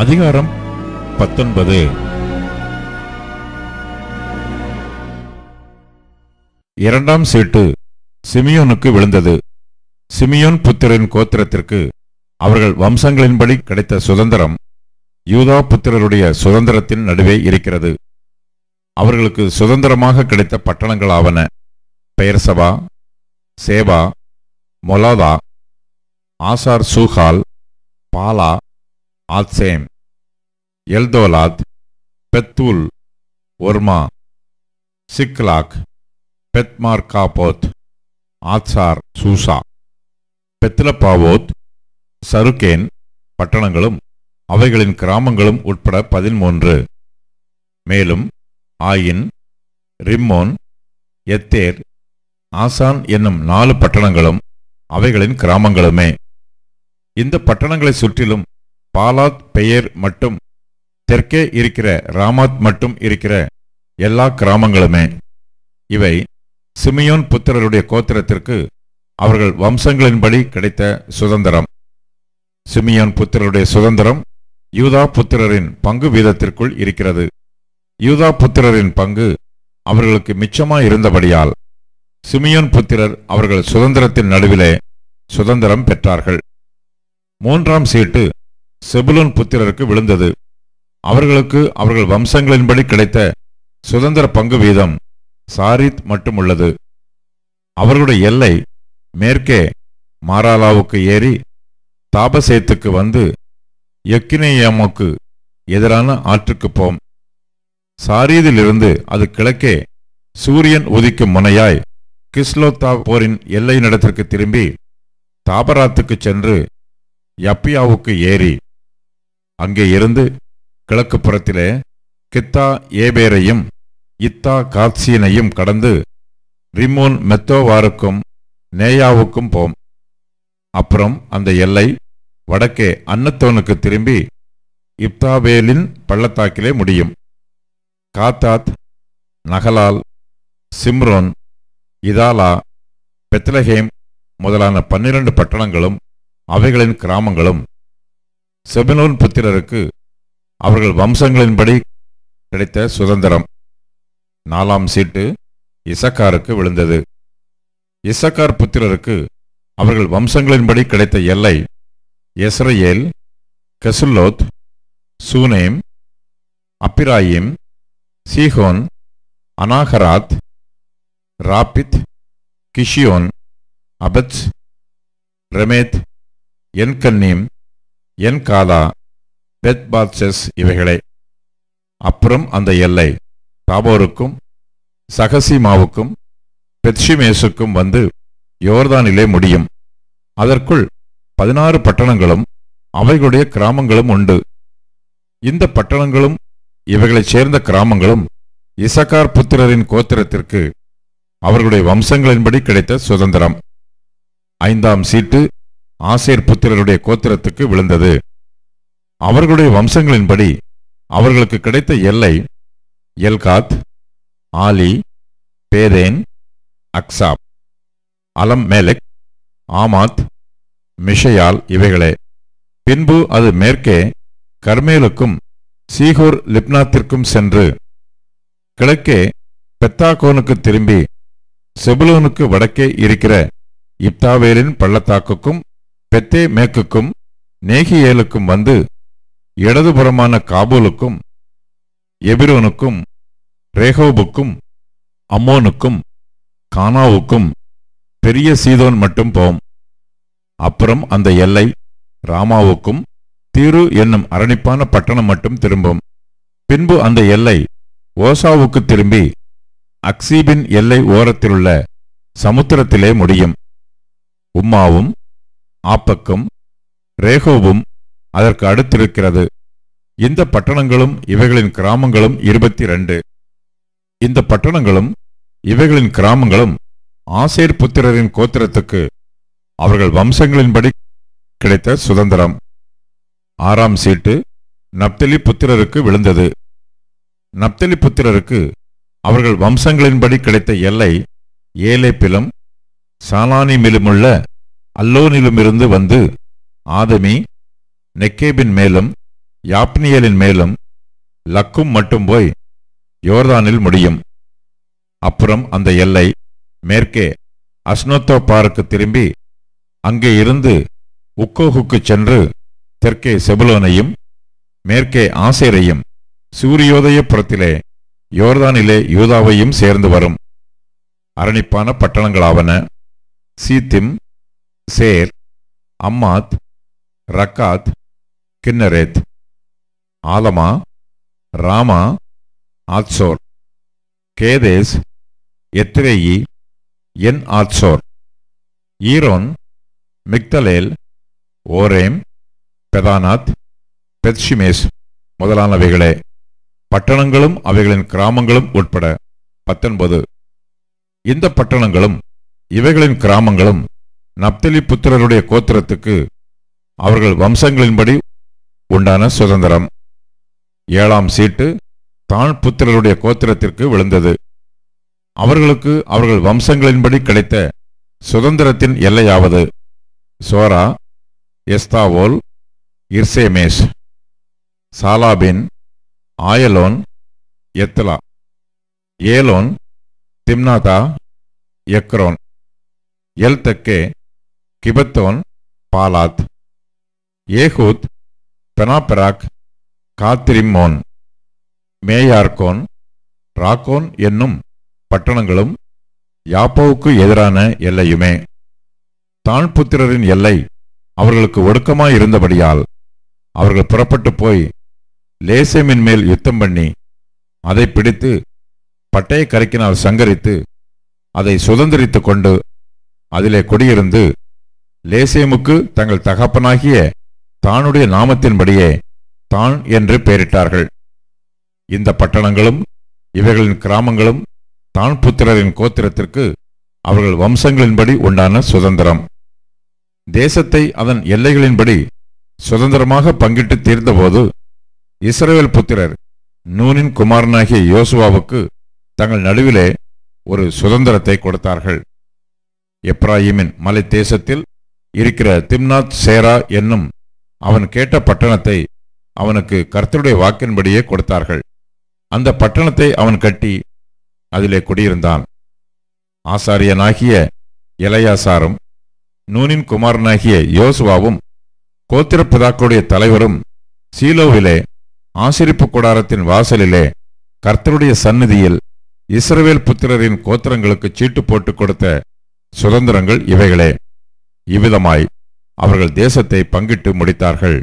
அதிகாரம் 19. இரண்டாம் சீட்டு சிமியோனுக்கு விழுந்தது. சிமியோன் புத்திரரின் கோத்திரத்திற்கு அவர்கள் வம்சங்களின்படி கிடைத்த சுதந்திரம் யூதா புத்திரருடைய சுதந்திரத்தின் நடுவே இருக்கிறது. அவர்களுக்கு சுதந்திரமாக கிடைத்த பட்டணங்களாவன பெயர்சபா, சேபா, மொலாதா, ஆசார் சூகால், பாலா, ஆத்சேம், எல்தோலாத், பெத்தூல், ஒர்மா, சிக்லாக், பெத்மார்காபோத், ஆத்சார் சூசா, பெத்லப்பாவோத், சருக்கேன் பட்டணங்களும் அவைகளின் கிராமங்களும் உட்பட 13. மேலும் ஆயின், ரிம்மோன், எத்தேர், ஆசான் என்னும் 4 பட்டணங்களும் அவைகளின் கிராமங்களுமே. இந்த பட்டணங்களை சுற்றிலும் பாலாத் பெயர் மட்டும் தெற்கே இருக்கிற ராமாத் மட்டும் இருக்கிற எல்லா கிராமங்களுமே. இவை சிமியோன் புத்திரருடைய கோத்திரத்திற்கு அவர்கள் வம்சங்களின்படி கிடைத்த சுதந்திரம். சிமியோன் புத்திரருடைய சுதந்திரம் யூதா புத்திரரின் பங்கு வீதத்திற்குள் இருக்கிறது. யூதா புத்திரரின் பங்கு அவர்களுக்கு மிச்சமாயிருந்தபடியால் சிமியோன் புத்திரர் அவர்கள் சுதந்திரத்தின் நடுவிலே சுதந்திரம் பெற்றார்கள். 3ஆம் சீட்டு செபுலோன் புத்திரருக்கு விழுந்தது. அவர்களுக்கு அவர்கள் வம்சங்களின்படி கிடைத்த சுதந்திர பங்கு வீதம் சாரித் மட்டும் உள்ளது. அவர்களுடைய எல்லை மேற்கே மாராலாவுக்கு ஏறி தாபசேத்துக்கு வந்து யக்கினேயாமுக்கு எதிரான ஆற்றுக்கு போம். சாரீதிலிருந்து அது கிழக்கே சூரியன் உதிக்கும் முனையாய் கிஸ்லோத்தா போரின் எல்லை நடத்திற்கு திரும்பி தாபராத்துக்கு சென்று யப்பியாவுக்கு ஏறி அங்கே இருந்து கிழக்கு புறத்திலே கித்தா ஏபேரையும் இத்தா காத்சீனையும் கடந்து ரிம்மோன் மெத்தோவாருக்கும் நேயாவுக்கும் போம். அப்புறம் அந்த எல்லை வடக்கே அன்னத்தோனுக்கு திரும்பி இப்தாவேலின் பள்ளத்தாக்கிலே முடியும். காத்தாத், நகலால், சிம்ரோன், இதாலா, பெத்லஹேம் முதலான 12 பட்டணங்களும் அவைகளின் கிராமங்களும் செபுலோன் புத்திரருக்கு அவர்கள் வம்சங்களின்படி கிடைத்த சுதந்திரம். 4ஆம் சீட்டு இசக்காருக்கு விழுந்தது. இசக்கார் புத்திரருக்கு அவர்கள் வம்சங்களின்படி கிடைத்த எல்லை எஸ்ரயேல், கெசுல்லோத், சூனேம், அப்பிராயிம், சீஹோன், அனாகராத், ராபித், கிஷியோன், அபத்ஸ், ரெமேத், என்கன்னீம், என்காதா, பெத்பாத்செஸ் இவைகளே. அப்புறம் அந்த எல்லை தாபோருக்கும் சகசிமாவுக்கும் பெத்ஷிமேசுக்கும் வந்து யோர்தானிலே முடியும். அதற்குள் 16 பட்டணங்களும் அவைகளுடைய கிராமங்களும் உண்டு. இந்த பட்டணங்களும் இவைகளைச் சேர்ந்த கிராமங்களும் இசக்கார் புத்திரரின் கோத்திரத்திற்கு அவர்களுடைய வம்சங்களின்படி கிடைத்த சுதந்திரம். 5ஆம் சீட்டு ஆசேர் புத்திரருடைய கோத்திரத்துக்கு விழுந்தது. அவர்களுடைய வம்சங்களின்படி அவர்களுக்கு கிடைத்த எல்லை எல்காத், ஆலி, பேதேன், அக்சாப், அலம் மேலெக், ஆமாத், மிஷயால் இவைகளே. பின்பு அது மேற்கே கர்மேலுக்கும் சீகோர் லிப்னாத்திற்கும் சென்று கிழக்கே பெத்தாகோனுக்கு திரும்பி செபுலோனுக்கு வடக்கே இருக்கிற இப்தாவேலின் பள்ளத்தாக்குக்கும் பெத்தே மேக்குக்கும் நேகியேலுக்கும் வந்து இடதுபுறமான காபூலுக்கும் எபிரோனுக்கும் ரேகோபுக்கும் அம்மோனுக்கும் கானாவுக்கும் பெரிய சீதோன் மட்டும் போம். அப்புறம் அந்த எல்லை ராமாவுக்கும் தீரு என்னும் அரணிப்பான பட்டணம் மட்டும் திரும்பும். பின்பு அந்த எல்லை ஓசாவுக்கு திரும்பி அக்சீபின் எல்லை ஓரத்திலுள்ள சமுத்திரத்திலே முடியும். உம்மாவும் ஆப்பக்கும் ரேகோபும் அதற்கு அடுத்திருக்கிறது. இந்த பட்டணங்களும் இவைகளின் கிராமங்களும் 22. இந்த பட்டணங்களும் இவைகளின் கிராமங்களும் ஆசேர் புத்திரரின் கோத்திரத்துக்கு அவர்கள் வம்சங்களின்படி கிடைத்த சுதந்திரம். 6ஆம் சீட்டு நப்தலி புத்திரருக்கு விழுந்தது. நப்தலி புத்திரருக்கு அவர்கள் வம்சங்களின்படி கிடைத்த எல்லை ஏலேப்பிலும் சாலானிமிலுமுள்ள அல்லோனிலுமிருந்து வந்து ஆதமி, நெக்கேபின் மேலும் யாப்னியேலின் மேலும் லக்கும் மட்டும் போய் யோர்தானில் முடியும். அப்புறம் அந்த எல்லை மேற்கே அஸ்னோத்தோப்பாருக்கு திரும்பி அங்கே இருந்து உக்கோகுக்கு சென்று தெற்கே செபுலோனையும் மேற்கே ஆசேரையும் சூரியோதய புறத்திலே யோர்தானிலே யூதாவையும் சேர்ந்து வரும். அரணிப்பான பட்டணங்களாவன சீத்திம், சேர், அம்மாத், ரக்காத், கின்னரேத், ஆலமா, ராமா, ஆத்சோர், கேதேஸ், எத்ரேயி, என் ஆத்சோர், ஈரோன், மிக்தலேல், ஓரேம், பெதானாத், பெத்ஷிமேஸ் முதலானவைகளே. பட்டணங்களும் அவைகளின் கிராமங்களும் உட்பட 19. இந்த பட்டணங்களும் இவைகளின் கிராமங்களும் நப்தலி புத்திரருடைய கோத்திரத்துக்கு அவர்கள் வம்சங்களின்படி உண்டான சுதந்திரம். 7ஆம் சீட்டு தான் புத்திரருடைய கோத்திரத்திற்கு விழுந்தது. அவர்களுக்கு அவர்கள் வம்சங்களின்படி கிடைத்த சுதந்திரத்தின் எல்லையாவது சோரா, எஸ்தாவோல், இர்சேமேஸ், சாலாபின், ஆயலோன், எத்லா, ஏலோன், திம்னாதா, எக்ரோன், எல்தக்கே, கிபத்தோன், பாலாத், ஏகூத், பெனாபெராக், காத்திரிம்மோன், மேயார்கோன், ராக்கோன் என்னும் பட்டணங்களும் யாப்போவுக்கு எதிரான எல்லையுமே. தான் புத்திரரின் எல்லை அவர்களுக்கு ஒடுக்கமாயிருந்தபடியால் அவர்கள் புறப்பட்டு போய் லேசேமின் மேல் யுத்தம் பண்ணி அதை பிடித்து பட்டய கரைக்கினால் சங்கரித்து அதை சுதந்திரித்து கொண்டு அதிலே குடியிருந்து லேசேமுக்கு தங்கள் தகப்பனாகிய தானுடைய நாமத்தின்படியே தான் என்று பெயரிட்டார்கள். இந்த பட்டணங்களும் இவைகளின் கிராமங்களும் தான் புத்திரரின் கோத்திரத்திற்கு அவர்கள் வம்சங்களின்படி உண்டான சுதந்திரம். தேசத்தை அதன் எல்லைகளின்படி சுதந்திரமாக பங்கிட்டு தீர்ந்தபோது இஸ்ரவேல் புத்திரர் நூனின் குமாரனாகிய யோசுவாவுக்கு தங்கள் நடுவிலே ஒரு சுதந்திரத்தை கொடுத்தார்கள். எப்ராயிமின் மலை தேசத்தில் இருக்கிற திம்னாத் சேரா என்னும் அவன் கேட்ட பட்டணத்தை அவனுக்கு கர்த்தருடைய வாக்கின்படியே கொடுத்தார்கள். அந்த பட்டணத்தை அவன் கட்டி அதிலே குடியிருந்தான். ஆசாரியனாகிய எலையாசாரும் நூனின் குமாரனாகிய யோசுவாவும் கோத்திரப்பிதாக்களுடைய தலைவரும் சீலோவிலே ஆசரிப்பு கூடாரத்தின் வாசலிலே கர்த்தருடைய சந்நிதியில் இஸ்ரவேல் புத்திரரின் கோத்திரங்களுக்கு சீட்டு போட்டு கொடுத்த சுதந்திரங்கள் இவைகளே. இவ்விதமாய் அவர்கள் தேசத்தை பங்கிட்டு முடித்தார்கள்.